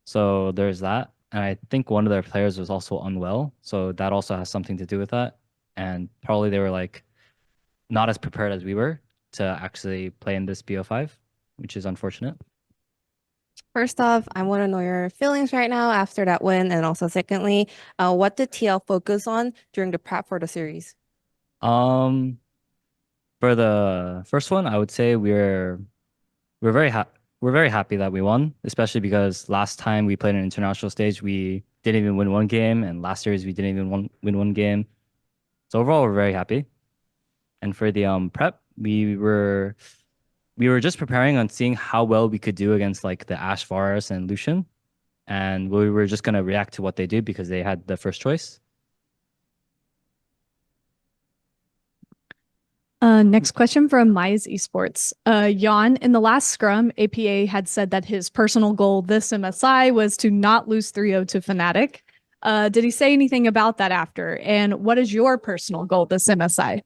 So there's that. And I think one of their players was also unwell. So that also has something to do with that. And probably they were like not as prepared as we were to actually play in this BO5, which is unfortunate. First off, I want to know your feelings right now after that win, and also secondly, what did TL focus on during the prep for the series? Um, for the first one, I would say we're very we're very happy that we won, especially because last time we played an international stage, we didn't even win one game, and last series we didn't even win one game. So overall, we're very happy. And for the prep, we were just preparing on seeing how well we could do against like the Ash Varus and Lucian, and we were just gonna react to what they did because they had the first choice. Next question from Mize Esports. Yeon, in the last scrum, APA had said that his personal goal this MSI was to not lose 3-0 to Fnatic. Did he say anything about that after? And what is your personal goal this MSI?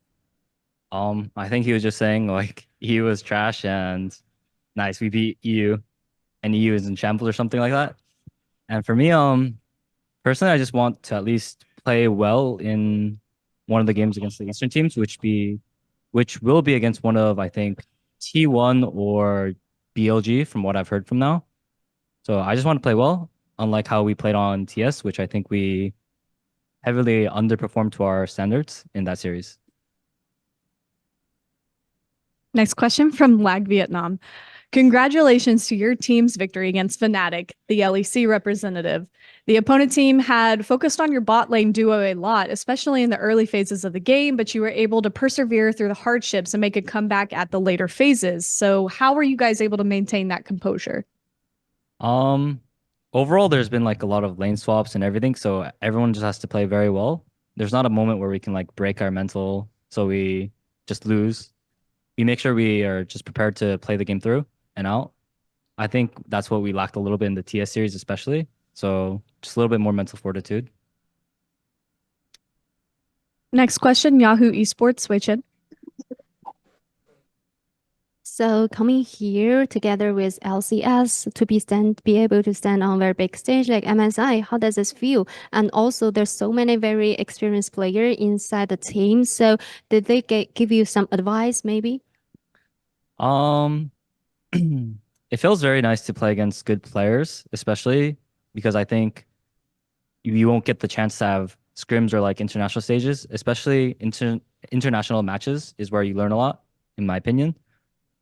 I think he was just saying like he was trash and nice, we beat EU and EU is in shambles or something like that. And for me, personally, I just want to at least play well in one of the games against the Eastern teams, which will be against one of I think T1 or BLG from what I've heard from now. So I just want to play well, unlike how we played on TS, which I think we heavily underperformed to our standards in that series. Next question from Lag Vietnam. Congratulations to your team's victory against Fnatic, the LEC representative. The opponent team had focused on your bot lane duo a lot, especially in the early phases of the game, but you were able to persevere through the hardships and make a comeback at the later phases. So, how were you guys able to maintain that composure? Um, Overall, there's been like a lot of lane swaps and everything, so everyone just has to play very well. There's not a moment where we can like break our mental, so we just lose. We make sure we are just prepared to play the game through and out. I think that's what we lacked a little bit in the TS series, especially. So just a little bit more mental fortitude. Next question, Yahoo Esports, Wei Chen. So coming here together with LCS to be able to stand on very big stage like MSI, how does this feel? And also there's so many very experienced players inside the team. So did they give you some advice maybe? Um, it feels very nice to play against good players, especially because I think you won't get the chance to have scrims or like international stages, especially international matches is where you learn a lot, in my opinion.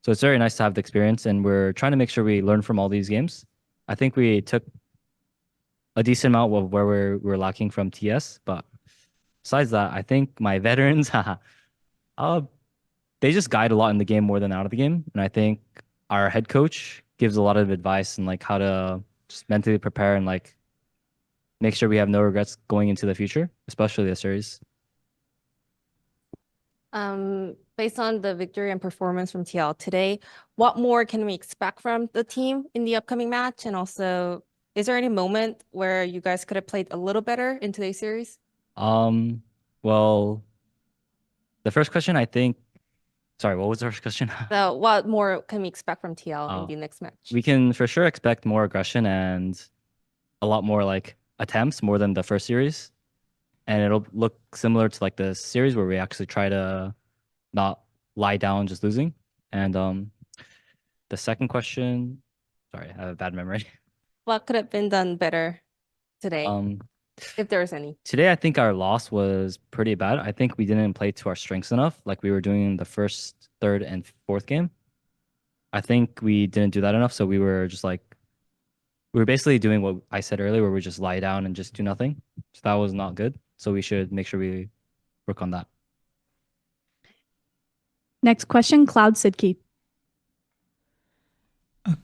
So it's very nice to have the experience, and we're trying to make sure we learn from all these games. I think we took a decent amount of where we're lacking from TS, but besides that, I think my veterans, uh, they just guide a lot in the game more than out of the game, and I think our head coach gives a lot of advice and like how to just mentally prepare and like make sure we have no regrets going into the future, especially the series. Based on the victory and performance from TL today, what more can we expect from the team in the upcoming match? And also, is there any moment where you guys could have played a little better in today's series? Um, well, the first question, I think, sorry, what was the first question? So, what more can we expect from TL in Uh, the next match? we can for sure expect more aggression and a lot more like attempts more than the first series. And it'll look similar to like the series where we actually try to not lie down just losing. And the second question, sorry, I have a bad memory. What could have been done better today, Um, if there's any? Today I think our loss was pretty bad. I think we didn't play to our strengths enough, like we were doing in the first, third, and fourth game. I think we didn't do that enough, so we were just like we were basically doing what I said earlier, where we just lie down and just do nothing. So that was not good. So we should make sure we work on that. Next question, Cloud Sidkey.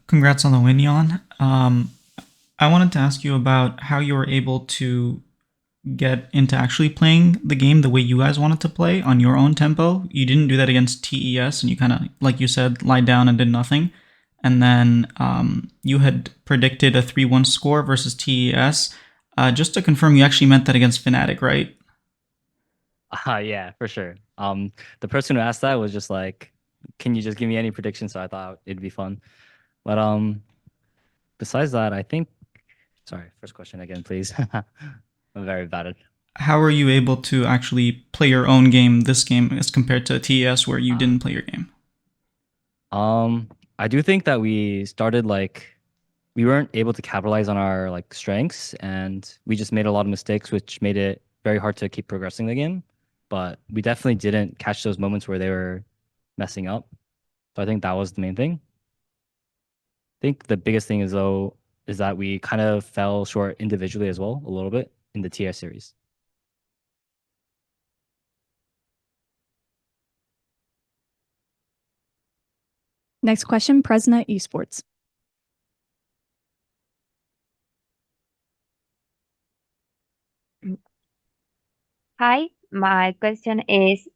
Congrats on the win, Yeon. I wanted to ask you about how you were able to get into actually playing the game the way you guys wanted to play on your own tempo. You didn't do that against TES, and you kind of, like you said, lied down and did nothing. And then you had predicted a 3-1 score versus TES. Just to confirm, you actually meant that against Fnatic, right? Yeah, for sure. The person who asked that was just like, "Can you just give me any predictions?" So I thought it'd be fun. But besides that, I think Sorry, first question again, please. I'm very bad at. How are you able to actually play your own game this game as compared to TES where you didn't play your game? I do think that we started like we weren't able to capitalize on our like strengths, and we just made a lot of mistakes, which made it very hard to keep progressing the game. But we definitely didn't catch those moments where they were messing up. So I think that was the main thing. I think the biggest thing is that we kind of fell short individually as well a little bit in the TS series. Next question, Presna Esports. Hi, my question is,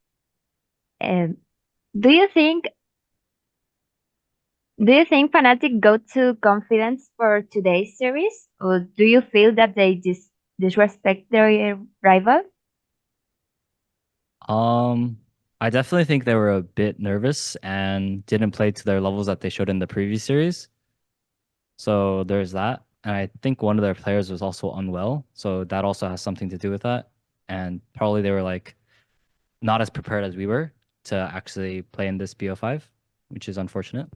um, do you think Fnatic go to confidence for today's series, or do you feel that they disrespect their rival? I definitely think they were a bit nervous and didn't play to their levels that they showed in the previous series. So there's that. And I think one of their players was also unwell. So that also has something to do with that. And probably they were like not as prepared as we were to actually play in this BO5, which is unfortunate.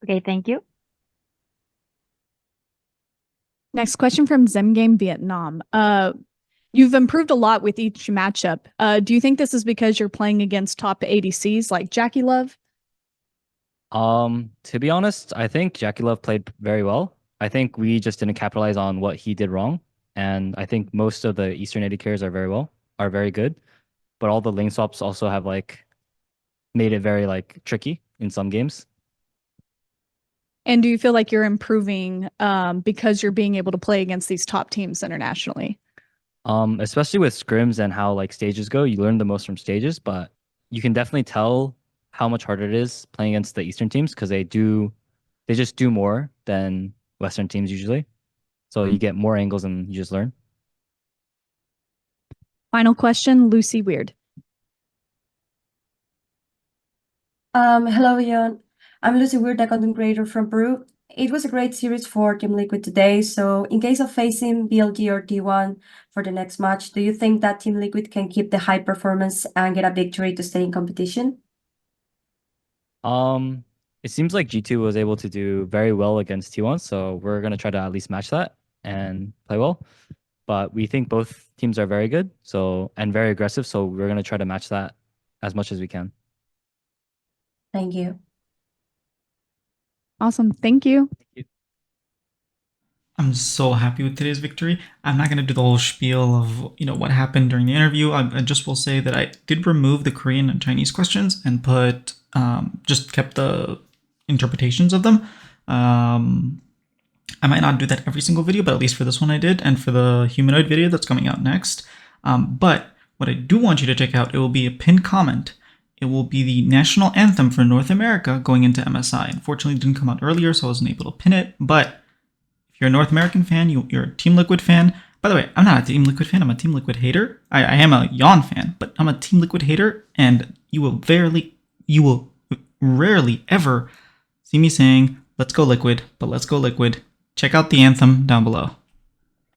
Okay, thank you. Next question from Zemgame Vietnam. You've improved a lot with each matchup. Do you think this is because you're playing against top ADCs like Jackie Love? To be honest, I think Jackie Love played very well. I think we just didn't capitalize on what he did wrong. And I think most of the Eastern AD carries are very good. But all the lane swaps also have like made it very like tricky in some games. And do you feel like you're improving because you're being able to play against these top teams internationally? Especially with scrims and how like stages go, you learn the most from stages, but you can definitely tell how much harder it is playing against the Eastern teams because they just do more than Western teams usually. So you get more angles and you just learn. Final question, Lucy Weird. Hello, Yeon. I'm Lucy Weird, a content creator from Peru. It was a great series for Team Liquid today. So, in case of facing BLG or T1 for the next match, do you think that Team Liquid can keep the high performance and get a victory to stay in competition? It seems like G2 was able to do very well against T1, so we're gonna try to at least match that and play well. But we think both teams are very good, so and very aggressive, so we're gonna try to match that as much as we can. Thank you. Awesome. Thank you. I'm so happy with today's victory. I'm not going to do the whole spiel of what happened during the interview. I just will say that I did remove the Korean and Chinese questions and put just kept the interpretations of them. I might not do that every single video, but at least for this one I did, and for the humanoid video that's coming out next. But what I do want you to check out, it will be a pinned comment. It will be the national anthem for North America going into MSI. Unfortunately, it didn't come out earlier, so I wasn't able to pin it, but if you're a North American fan, you're a Team Liquid fan. By the way, I'm not a Team Liquid fan, I'm a Team Liquid hater. I am a Yeon fan, but I'm a Team Liquid hater, and you will rarely ever see me saying, let's go Liquid, but let's go Liquid. Check out the anthem down below.